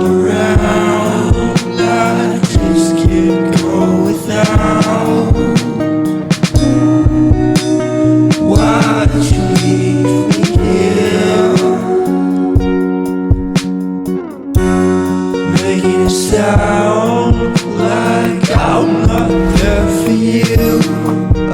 around. I just can't go without. Why'd you leave me here, making it sound like I'm not there for you?